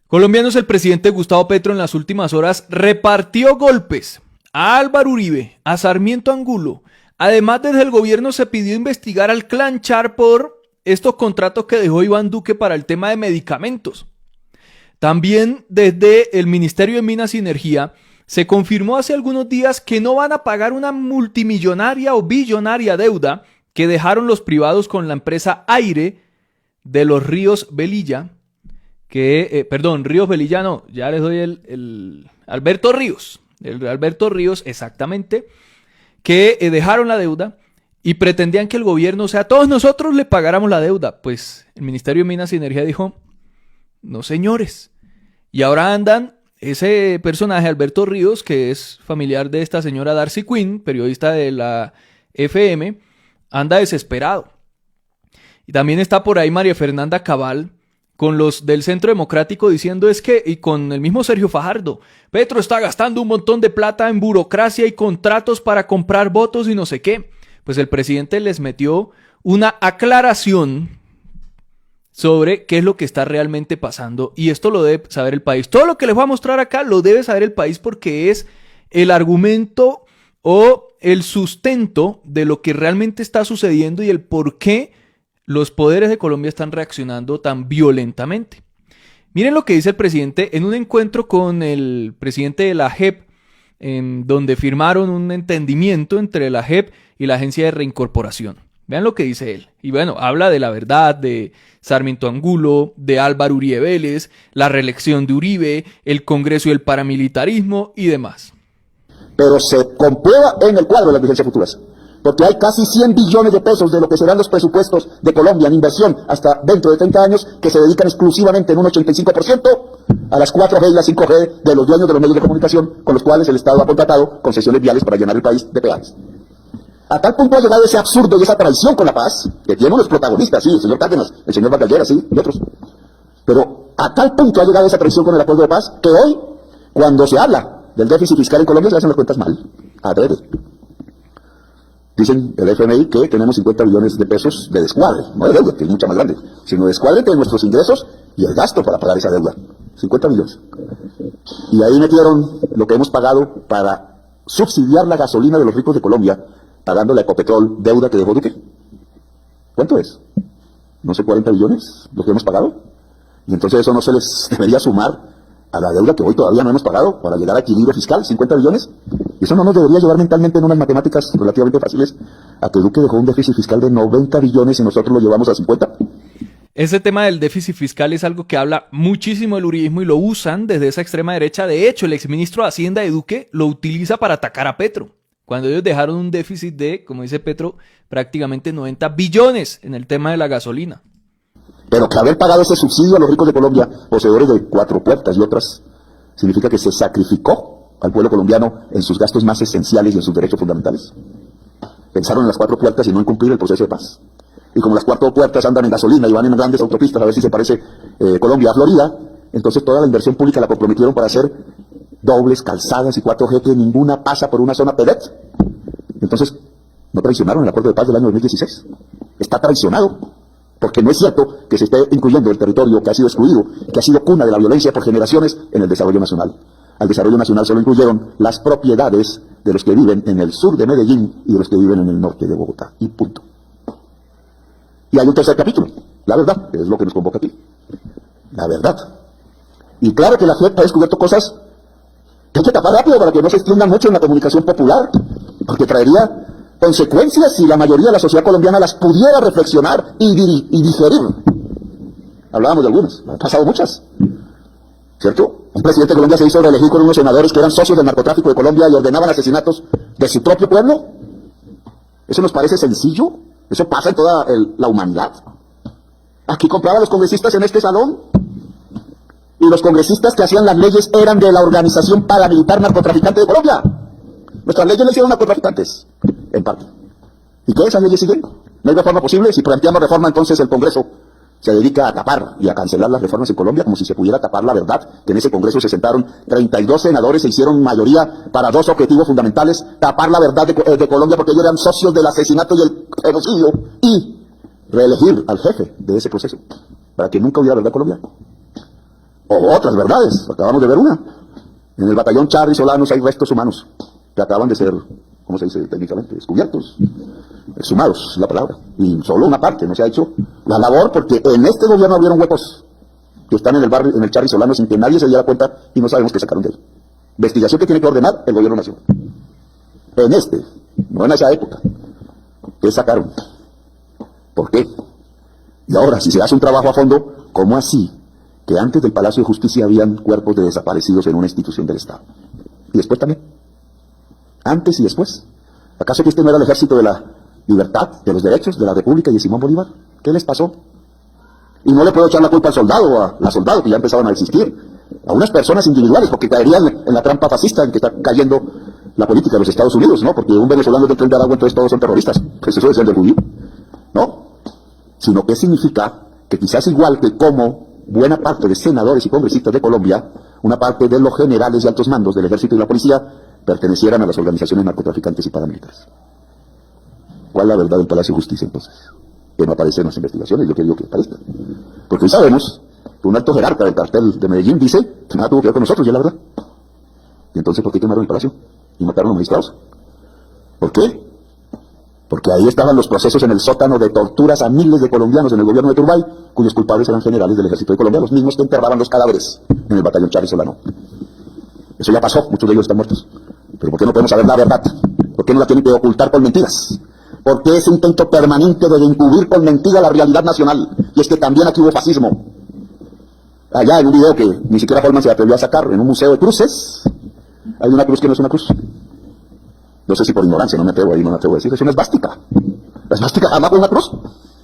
Colombianos, el presidente Gustavo Petro en las últimas horas repartió golpes a Álvaro Uribe, a Sarmiento Angulo. Además, desde el gobierno se pidió investigar al clan Char por estos contratos que dejó Iván Duque para el tema de medicamentos. También desde el Ministerio de Minas y Energía se confirmó hace algunos días que no van a pagar una multimillonaria o billonaria deuda que dejaron los privados con la empresa Aire de los Ríos Velilla. Ríos Velilla no, ya les doy el Alberto Ríos. El Alberto Ríos, exactamente, que dejaron la deuda y pretendían que el gobierno, o sea, todos nosotros le pagáramos la deuda. Pues el Ministerio de Minas y Energía dijo, no señores. Y ahora andan ese personaje, Alberto Ríos, que es familiar de esta señora Darcy Quinn, periodista de la FM, anda desesperado. Y también está por ahí María Fernanda Cabal, con los del Centro Democrático diciendo y con el mismo Sergio Fajardo, Petro está gastando un montón de plata en burocracia y contratos para comprar votos y no sé qué. Pues el presidente les metió una aclaración sobre qué es lo que está realmente pasando, y esto lo debe saber el país. Todo lo que les voy a mostrar acá lo debe saber el país porque es el argumento o el sustento de lo que realmente está sucediendo y el por qué los poderes de Colombia están reaccionando tan violentamente. Miren lo que dice el presidente en un encuentro con el presidente de la JEP, en donde firmaron un entendimiento entre la JEP y la Agencia de Reincorporación. Vean lo que dice él. Y bueno, habla de la verdad, de Sarmiento Angulo, de Álvaro Uribe Vélez, la reelección de Uribe, el Congreso y el paramilitarismo y demás. Pero se comprueba en el cuadro de las vigencias futuras, porque hay casi 100 billones de pesos de lo que serán los presupuestos de Colombia en inversión hasta dentro de 30 años que se dedican exclusivamente en un 85% a las 4G y las 5G de los dueños de los medios de comunicación con los cuales el Estado ha contratado concesiones viales para llenar el país de peajes. A tal punto ha llegado ese absurdo y esa traición con la paz, que tienen los protagonistas, sí, el señor Cárdenas, el señor Vargas, sí, y otros. Pero a tal punto ha llegado esa traición con el acuerdo de paz que hoy, cuando se habla del déficit fiscal en Colombia, se hacen las cuentas mal, adrede. Dicen el FMI que tenemos 50 billones de pesos de descuadre, no de deuda, que es mucha más grande, sino de descuadre entre nuestros ingresos y el gasto para pagar esa deuda. 50 millones. Y ahí metieron lo que hemos pagado para subsidiar la gasolina de los ricos de Colombia, pagando la Ecopetrol, deuda que dejó Duque. ¿Cuánto es? No sé, 40 billones, lo que hemos pagado. Y entonces eso no se les debería sumar a la deuda que hoy todavía no hemos pagado para llegar a equilibrio fiscal, 50 billones. Y eso no nos debería llevar mentalmente en unas matemáticas relativamente fáciles a que Duque dejó un déficit fiscal de 90 billones y nosotros lo llevamos a 50. Ese tema del déficit fiscal es algo que habla muchísimo el uribismo y lo usan desde esa extrema derecha. De hecho, el exministro de Hacienda de Duque lo utiliza para atacar a Petro, cuando ellos dejaron un déficit de, como dice Petro, prácticamente 90 billones en el tema de la gasolina. Pero que haber pagado ese subsidio a los ricos de Colombia, poseedores de 4 puertas y otras, significa que se sacrificó al pueblo colombiano en sus gastos más esenciales y en sus derechos fundamentales. Pensaron en las 4 puertas y no en cumplir el proceso de paz. Y como las 4 puertas andan en gasolina y van en grandes autopistas a ver si se parece Colombia a Florida, entonces toda la inversión pública la comprometieron para hacer dobles, calzadas y 4G que ninguna pasa por una zona PEDET. Entonces, ¿no traicionaron el acuerdo de paz del año 2016? Está traicionado, porque no es cierto que se esté incluyendo el territorio que ha sido excluido, que ha sido cuna de la violencia por generaciones en el desarrollo nacional. Al desarrollo nacional solo incluyeron las propiedades de los que viven en el sur de Medellín y de los que viven en el norte de Bogotá, y punto. Y hay un tercer capítulo, la verdad, que es lo que nos convoca aquí. La verdad. Y claro que la JEP ha descubierto cosas que hay que tapar rápido para que no se extiendan mucho en la comunicación popular, porque traería consecuencias si la mayoría de la sociedad colombiana las pudiera reflexionar y digerir. Hablábamos de algunas, han pasado muchas, ¿cierto? Un presidente de Colombia se hizo reelegir con unos senadores que eran socios del narcotráfico de Colombia y ordenaban asesinatos de su propio pueblo. ¿Eso nos parece sencillo? ¿Eso pasa en toda la humanidad? Aquí compraban los congresistas en este salón, y los congresistas que hacían las leyes eran de la organización paramilitar narcotraficante de Colombia. Nuestras leyes le hicieron narcotraficantes, en parte. ¿Y qué? ¿Esas leyes siguen? ¿No hay reforma posible? Si planteamos reforma, entonces el Congreso se dedica a tapar y a cancelar las reformas en Colombia, como si se pudiera tapar la verdad, que en ese Congreso se sentaron 32 senadores, se hicieron mayoría para 2 objetivos fundamentales: tapar la verdad de Colombia porque ellos eran socios del asesinato y el genocidio, y reelegir al jefe de ese proceso, para que nunca hubiera verdad en Colombia. O otras verdades, acabamos de ver una. En el batallón Charri Solanos hay restos humanos que acaban de ser, ¿cómo se dice técnicamente? Descubiertos, exhumados, es la palabra. Y solo una parte, no se ha hecho la labor, porque en este gobierno abrieron huecos que están en el barrio, en el Charri Solano, sin que nadie se diera cuenta y no sabemos qué sacaron de él. Investigación que tiene que ordenar el gobierno nacional. En este, no en esa época. ¿Qué sacaron? ¿Por qué? Y ahora, si se hace un trabajo a fondo, ¿cómo así que antes del Palacio de Justicia habían cuerpos de desaparecidos en una institución del Estado? Y después también. Antes y después. ¿Acaso que este no era el ejército de la libertad, de los derechos, de la República y de Simón Bolívar? ¿Qué les pasó? Y no le puedo echar la culpa al soldado o a la soldado que ya empezaban a existir, a unas personas individuales, porque caerían en la trampa fascista en que está cayendo la política de los Estados Unidos, ¿no? Porque un venezolano del Tren de Aragua, entonces todos son terroristas. Pues eso es el de judío, ¿no? Sino que significa que quizás igual que como buena parte de senadores y congresistas de Colombia, una parte de los generales y altos mandos del ejército y la policía pertenecieran a las organizaciones narcotraficantes y paramilitares. ¿Cuál es la verdad del Palacio de Justicia entonces? Que no aparece en las investigaciones, yo quiero que aparezca. Porque hoy sabemos que un alto jerarca del cartel de Medellín dice que nada tuvo que ver con nosotros, ya es la verdad. Y entonces, ¿por qué quemaron el palacio? Y mataron a los magistrados. ¿Por qué? Porque ahí estaban los procesos en el sótano de torturas a miles de colombianos en el gobierno de Turbay, cuyos culpables eran generales del ejército de Colombia, los mismos que enterraban los cadáveres en el batallón Charri Solano. Eso ya pasó, muchos de ellos están muertos. Pero ¿por qué no podemos saber la verdad? ¿Por qué no la tienen que ocultar con mentiras? Porque ese intento permanente de encubrir con mentira la realidad nacional. Y es que también aquí hubo fascismo. Allá en un video que ni siquiera Holman se atrevió a sacar, en un museo de cruces, hay una cruz que no es una cruz. No sé si por ignorancia, no me atrevo a decir, es una esvástica. La esvástica jamás fue una cruz.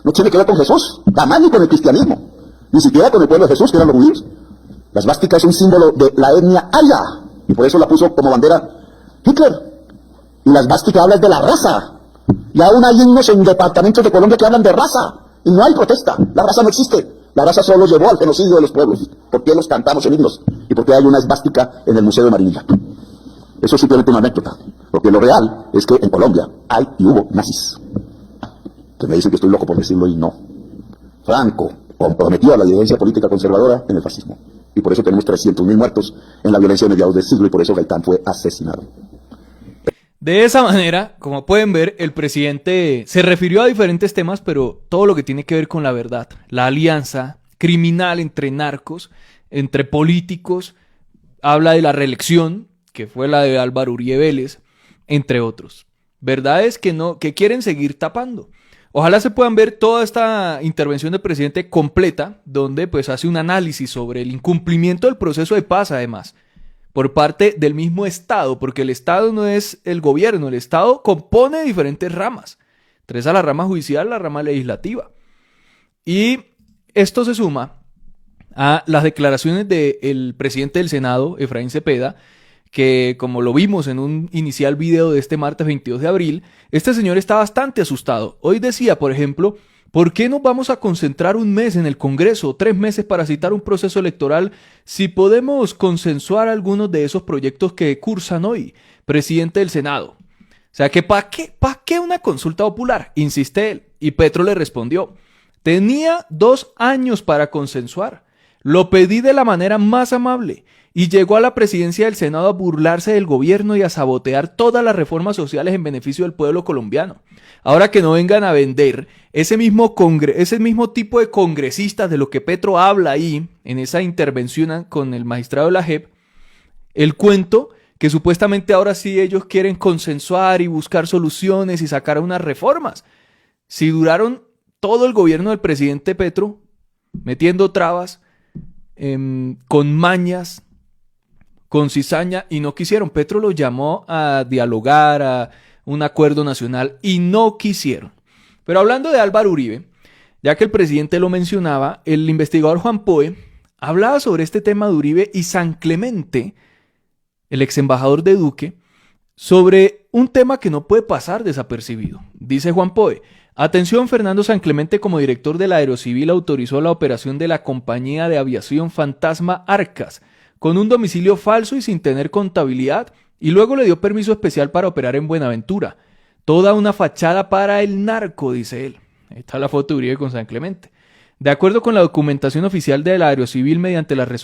No tiene que ver con Jesús, jamás ni con el cristianismo, ni siquiera con el pueblo de Jesús, que eran los judíos. La esvástica es un símbolo de la etnia aria, y por eso la puso como bandera Hitler. Y la esvástica habla de la raza. Y aún hay himnos en departamentos de Colombia que hablan de raza. Y no hay protesta. La raza no existe. La raza solo llevó al genocidio de los pueblos. ¿Por qué los cantamos en himnos? ¿Y por qué hay una esvástica en el Museo de Marinilla? Eso es simplemente una anécdota. Porque lo real es que en Colombia hay y hubo nazis. Que me dicen que estoy loco por decirlo y no. Franco comprometió a la dirigencia política conservadora en el fascismo. Y por eso tenemos 300.000 muertos en la violencia de mediados del siglo y por eso Gaitán fue asesinado. De esa manera, como pueden ver, el presidente se refirió a diferentes temas, pero todo lo que tiene que ver con la verdad, la alianza criminal entre narcos, entre políticos, habla de la reelección, que fue la de Álvaro Uribe Vélez, entre otros. Verdades que quieren seguir tapando. Ojalá se puedan ver toda esta intervención del presidente completa, donde pues hace un análisis sobre el incumplimiento del proceso de paz, además, por parte del mismo Estado, porque el Estado no es el gobierno, el Estado compone diferentes ramas. Entre esas la rama judicial, la rama legislativa. Y esto se suma a las declaraciones del presidente del Senado, Efraín Cepeda, que como lo vimos en un inicial video de este martes 22 de abril, este señor está bastante asustado. Hoy decía, por ejemplo, ¿por qué nos vamos a concentrar un mes en el Congreso, 3 meses para citar un proceso electoral, si podemos consensuar algunos de esos proyectos que cursan hoy? Presidente del Senado. O sea, que ¿para qué una consulta popular? Insiste él. Y Petro le respondió, tenía 2 años para consensuar. Lo pedí de la manera más amable y llegó a la presidencia del Senado a burlarse del gobierno y a sabotear todas las reformas sociales en beneficio del pueblo colombiano. Ahora que no vengan a vender ese mismo tipo de congresistas de lo que Petro habla ahí en esa intervención con el magistrado de la JEP, el cuento que supuestamente ahora sí ellos quieren consensuar y buscar soluciones y sacar unas reformas. Si duraron todo el gobierno del presidente Petro metiendo trabas, con mañas, con cizaña, y no quisieron. Petro los llamó a dialogar, a un acuerdo nacional, y no quisieron. Pero hablando de Álvaro Uribe, ya que el presidente lo mencionaba, el investigador Juan Poe hablaba sobre este tema de Uribe y San Clemente, el ex embajador de Duque, sobre un tema que no puede pasar desapercibido. Dice Juan Poe, atención, Fernando San Clemente como director de la Aerocivil autorizó la operación de la compañía de aviación Fantasma Arcas con un domicilio falso y sin tener contabilidad y luego le dio permiso especial para operar en Buenaventura. Toda una fachada para el narco, dice él. Ahí está la foto de Uribe con San Clemente. De acuerdo con la documentación oficial de la Aerocivil mediante la resolución